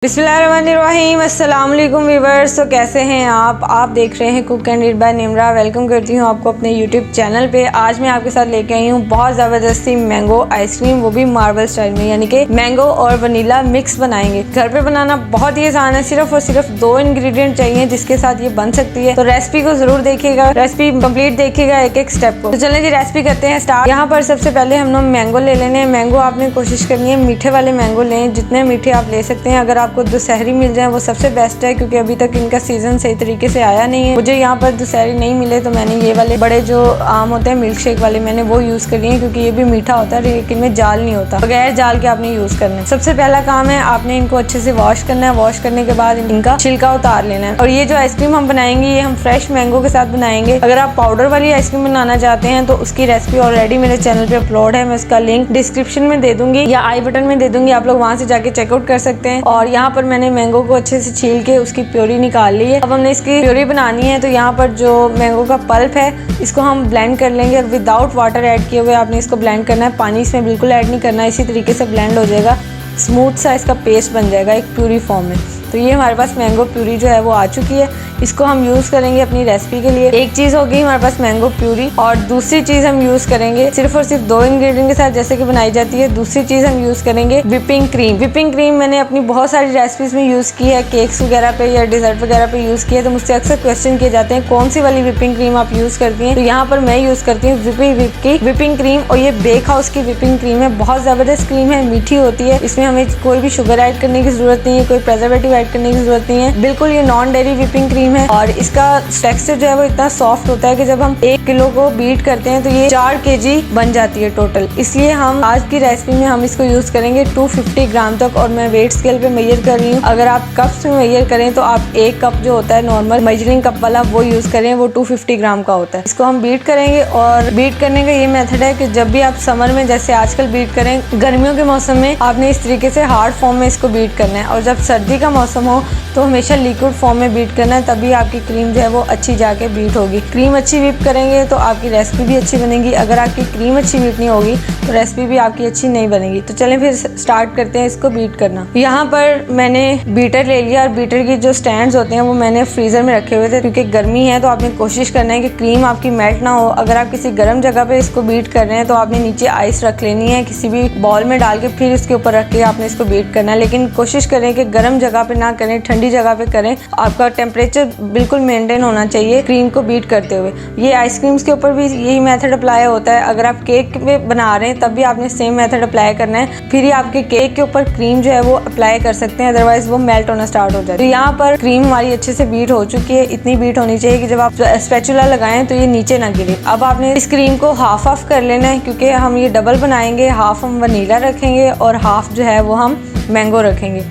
बिस्मिल्लाहिर्रहमानिर्रहीम अस्सलाम वालेकुम व्यूअर्स। तो कैसे हैं आप देख रहे हैं cook and eat by Nimra. Welcome करती हूं आपको अपने यूट्यूब चैनल पे। आज मैं आपके साथ लेके आई हूं बहुत ज़बरदस्ती मैंगो आइसक्रीम, वो भी मार्बल स्टाइल में, यानी कि मैंगो और वनीला मिक्स बनाएंगे। घर पे बनाना बहुत ही आसान है, सिर्फ और सिर्फ 2 इंग्रेडिएंट चाहिए जिसके साथ ये बन सकती है। तो रेसिपी को जरूर देखिएगा, रेसिपी कंप्लीट देखिएगा एक एक स्टेप को। तो चलें जी रेसिपी करते हैं स्टार्ट। यहाँ पर सबसे पहले हम लोग मैंगो ले लेने हैं। मैंगो आपने कोशिश करनी है मीठे वाले मैंगो लें, जितने मीठे आप ले सकते हैं। अगर आपको दुशहरी मिल जाए वो सबसे बेस्ट है, क्योंकि अभी तक इनका सीजन सही तरीके से आया नहीं है। मुझे यहाँ पर दुशहरी नहीं मिले तो मैंने ये वाले बड़े जो आम होते हैं मिल्क शेक वाले, मैंने वो यूज कर लिए, क्योंकि ये भी मीठा होता है लेकिन में जाल नहीं होता। बगैर जाल के आपने यूज करना है। सबसे पहला काम है आपने इनको अच्छे से वॉश करना है। वॉश करने के बाद इनका छिलका उतार लेना है। और ये जो आइसक्रीम हम बनाएंगे ये हम फ्रेश मैंगो के साथ बनाएंगे। अगर आप पाउडर वाली आइसक्रीम बनाना चाहते हैं तो उसकी रेसिपी ऑलरेडी मेरे चैनल पे अपलोड है। मैं उसका लिंक डिस्क्रिप्शन में दे दूंगी या आई बटन में दे दूंगी, आप लोग वहाँ से जाके चेकआउट कर सकते हैं। और यहाँ पर मैंने मैंगो को अच्छे से छील के उसकी प्योरी निकाल ली है। अब हमने इसकी प्योरी बनानी है, तो यहाँ पर जो मैंगो का पल्प है इसको हम ब्लेंड कर लेंगे। और विदाउट वाटर ऐड किए हुए आपने इसको ब्लेंड करना है, पानी इसमें बिल्कुल ऐड नहीं करना है। इसी तरीके से ब्लेंड हो जाएगा, स्मूथ सा इसका पेस्ट बन जाएगा एक प्यूरी फॉर्म में। तो ये हमारे पास मैंगो प्यूरी जो है वो आ चुकी है। इसको हम यूज़ करेंगे अपनी रेसिपी के लिए। एक चीज़ होगी हमारे पास मैंगो प्यूरी, और दूसरी चीज़ हम यूज़ करेंगे सिर्फ और सिर्फ 2 इंग्रेडिएंट के साथ जैसे कि बनाई जाती है। दूसरी चीज़ हम यूज़ करेंगे विपिंग क्रीम। विपिंग क्रीम मैंने अपनी बहुत सारी रेसिपीज़ में यूज़ की है, केक्स वगैरह पे या डिज़र्ट वगैरह पे यूज़ किया है। तो मुझसे अक्सर क्वेश्चन किए जाते हैं कौन सी वाली विपिंग क्रीम आप यूज़ करती हैं। तो यहाँ पर मैं यूज़ करती हूँ की विपिंग क्रीम, और ये बेक हाउस की विपिंग क्रीम है। बहुत ज़बरदस्त क्रीम है, मीठी होती है। इसमें हमें कोई भी शुगर ऐड करने की ज़रूरत नहीं है, कोई प्रिजर्वेटिव ऐड करने की ज़रूरत नहीं है। बिल्कुल ये नॉन डेयरी विपिंग क्रीम है। और इसका टेक्सचर जो है वो इतना सॉफ्ट होता है कि जब हम 1 किलो को बीट करते हैं तो ये 4 kg बन जाती है टोटल। इसलिए हम आज की रेसिपी में हम इसको यूज करेंगे 250 ग्राम तक। और मैं वेट स्केल पे मेजर कर रही हूँ। अगर आप कप्स में मेजर करें तो आप 1 कप जो होता है नॉर्मल मेजरिंग कप वाला वो यूज करें, वो 250 ग्राम का होता है। इसको हम बीट करेंगे। और बीट करने का ये मेथड है कि जब भी आप समर में जैसे आजकल बीट करें, गर्मियों के मौसम में आपने इस तरीके से हार्ड फॉर्म में इसको बीट करना है। और जब सर्दी का मौसम हो तो हमेशा लिक्विड फॉर्म में बीट करना है, तभी आपकी क्रीम जो है वो अच्छी जाके बीट होगी। क्रीम अच्छी व्हिप करेंगे तो आपकी रेसिपी भी अच्छी बनेगी। अगर आपकी क्रीम अच्छी व्हिप नहीं होगी तो रेसिपी भी आपकी अच्छी नहीं बनेगी। तो चलें फिर स्टार्ट करते हैं इसको बीट करना। यहाँ पर मैंने बीटर ले लिया, और बीटर की जो स्टैंड्स होते हैं वो मैंने फ्रीजर में रखे हुए थे, क्योंकि गर्मी है तो आपने कोशिश करना है कि क्रीम आपकी मेल्ट ना हो। अगर आप किसी गर्म जगह पे इसको बीट कर रहे हैं तो आपने नीचे आइस रख लेनी है, किसी भी बॉल में डाल के फिर उसके ऊपर रख के आपने इसको बीट करना है। लेकिन कोशिश करें कि गर्म जगह पे ना करें, ठंडी जगह पे करें। आपका टेम्परेचर बिल्कुल मेंटेन होना चाहिए क्रीम को बीट करते हुए। ये आइसक्रीम्स के ऊपर भी यही मेथड अप्लाई होता है। अगर आप केक में बना रहे हैं तब भी आपने सेम मेथड अप्लाई करना है, फिर ही आपके केक के ऊपर क्रीम जो है वो अप्लाई कर सकते हैं, अदरवाइज वो मेल्ट होना स्टार्ट हो जाए। तो यहाँ पर क्रीम हमारी अच्छे से बीट हो चुकी है। इतनी बीट होनी चाहिए कि जब आप स्पैचुला लगाएं तो ये नीचे ना गिरे। अब आपने इस क्रीम को हाफ कर लेना है, क्योंकि हम ये डबल बनाएंगे। हाफ हम वनीला रखेंगे और हाफ जो है वो हम मैंगो रखेंगे।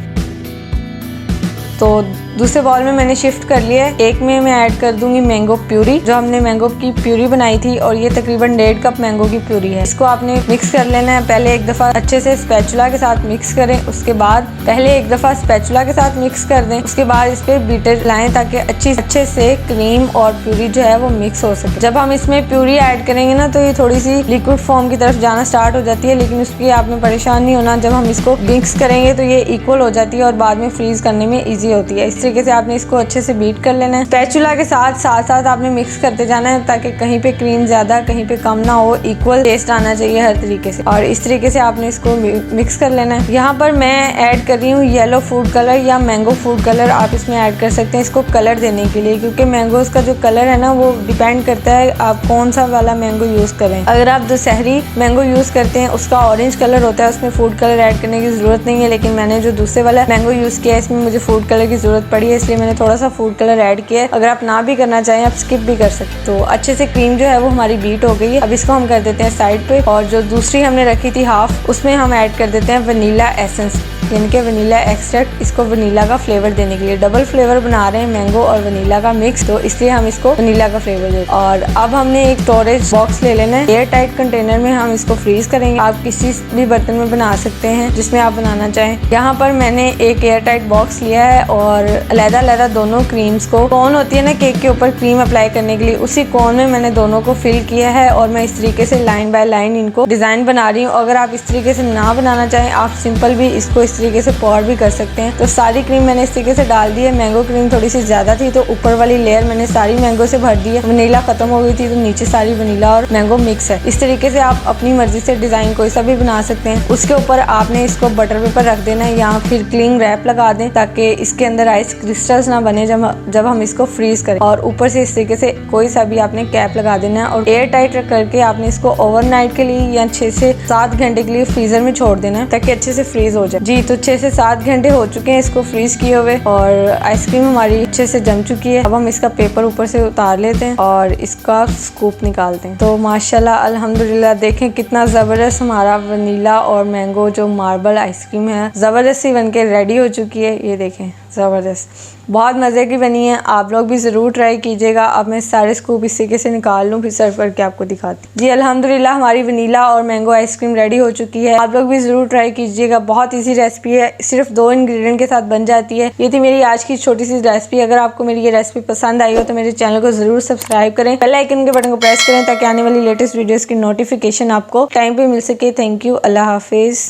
तो दूसरे बॉल में मैंने शिफ्ट कर लिया है। एक में मैं ऐड कर दूंगी मैंगो प्यूरी, जो हमने मैंगो की प्यूरी बनाई थी, और ये तकरीबन 1.5 कप मैंगो की प्यूरी है। इसको आपने मिक्स कर लेना है। पहले एक दफ़ा अच्छे से स्पैचुला के साथ मिक्स करें, उसके बाद पहले एक दफ़ा स्पैचुला के साथ मिक्स कर दें, उसके बाद इस पर बीटर लाएं ताकि अच्छे से क्रीम और प्यूरी जो है वो मिक्स हो सके। जब हम इसमें प्यूरी ऐड करेंगे ना तो ये थोड़ी सी लिक्विड फॉर्म की तरफ जाना स्टार्ट हो जाती है, लेकिन उसकी आपने परेशान नहीं होना। जब हम इसको मिक्स करेंगे तो ये इक्वल हो जाती है और बाद में फ्रीज करने में ईजी होती है। इस तरीके से आपने इसको अच्छे से बीट कर लेना है। स्पैचुला के साथ आपने मिक्स करते जाना है, ताकि कहीं पे क्रीम ज्यादा कहीं पे कम ना हो, इक्वल टेस्ट आना चाहिए हर तरीके से। और इस तरीके से आपने इसको मिक्स कर लेना है। यहाँ पर मैं ऐड कर रही हूँ येलो फूड कलर या मैंगो फूड कलर, आप इसमें ऐड कर सकते हैं इसको कलर देने के लिए, क्योंकि मैंगोज का जो कलर है ना वो डिपेंड करता है आप कौन सा वाला मैंगो यूज करें। अगर आप दुशहरी मैंगो यूज करते हैं उसका ऑरेंज कलर होता है, उसमें फूड कलर ऐड करने की जरूरत नहीं है। लेकिन मैंने जो दूसरे वाला मैंगो यूज किया है इसमें मुझे फूड कलर की जरूरत पड़ी है, इसलिए मैंने थोड़ा सा फूड कलर ऐड किया है। अगर आप ना भी करना चाहें आप स्किप भी कर सकते। तो अच्छे से क्रीम जो है वो हमारी बीट हो गई है। अब इसको हम कर देते हैं साइड पे, और जो दूसरी हमने रखी थी हाफ, उसमें हम ऐड कर देते हैं वनीला एसेंस, यानी कि वनीला एक्सट्रैक्ट। इसको वनीला का फ्लेवर देने के लिए, डबल फ्लेवर बना रहे हैं मैंगो और वनीला का मिक्स, तो इसलिए हम इसको वनीला का फ्लेवर देते हैं। और अब हमने एक स्टोरेज बॉक्स ले लेना है। एयर टाइट कंटेनर में हम इसको फ्रीज करेंगे। आप किसी भी बर्तन में बना सकते हैं जिसमें आप बनाना चाहें। यहाँ पर मैंने एक एयर टाइट बॉक्स लिया है और अलग-अलग दोनों क्रीम्स को, कोन होती है ना केक के ऊपर क्रीम अप्लाई करने के लिए, उसी कोन में मैंने दोनों को फिल किया है। और मैं इस तरीके से लाइन बाय लाइन इनको डिजाइन बना रही हूँ। अगर आप इस तरीके से ना बनाना चाहें, आप सिंपल भी इसको इस तरीके से पॉर भी कर सकते हैं। तो सारी क्रीम मैंने इस तरीके से डाल दी है। मैंगो क्रीम थोड़ी सी ज़्यादा थी तो ऊपर वाली लेयर मैंने सारी मैंगो से भर दी है। वनीला खत्म हो गई थी तो नीचे सारी वनीला और मैंगो मिक्स है। इस तरीके से आप अपनी मर्जी से डिज़ाइन कोई सा भी बना सकते हैं। उसके ऊपर आपने इसको बटर पेपर रख देना है या फिर क्लिंग रैप लगा दें ताकि इसके अंदर आइस क्रिस्टल्स ना बने जब हम इसको फ्रीज करें। और ऊपर से इस तरीके से कोई सा भी आपने कैप लगा देना है और एयर टाइट करके आपने इसको ओवरनाइट के लिए या 6 से 7 घंटे के लिए फ्रीजर में छोड़ देना है ताकि अच्छे से फ्रीज हो जाए। जी, तो 6 से 7 घंटे हो चुके हैं इसको फ्रीज किए हुए और आइसक्रीम हमारी अच्छे से जम चुकी है। अब हम इसका पेपर ऊपर से उतार लेते हैं और इसका स्कूप निकालते हैं। तो माशाल्लाह अल्हम्दुलिल्लाह देखें कितना ज़बरदस्त हमारा वनीला और मैंगो जो मार्बल आइसक्रीम है ज़बरदस्त सी बनके रेडी हो चुकी है। ये देखें ज़बरदस्त, बहुत मज़े की बनी है। आप लोग भी ज़रूर ट्राई कीजिएगा। अब मैं सारे स्कूप इस तरीके से निकाल लूँ फिर सर्व करके आपको दिखाती हूँ। जी अल्हम्दुलिल्लाह हमारी वनीला और मैंगो आइसक्रीम रेडी हो चुकी है। आप लोग भी ज़रूर ट्राई कीजिएगा। बहुत ईजी रेसिपी है, सिर्फ 2 इंग्रेडिएंट के साथ बन जाती है। ये थी मेरी आज की छोटी सी रेसिपी। अगर आपको मेरी ये रेसिपी पसंद आई हो तो मेरे चैनल को ज़रूर सब्सक्राइब करें, बेल आइकन के बटन को प्रेस करें ताकि आने वाली लेटेस्ट वीडियोज़ की नोटिफिकेशन आपको टाइम पर मिल सके। थैंक यू, अल्लाह हाफिज़।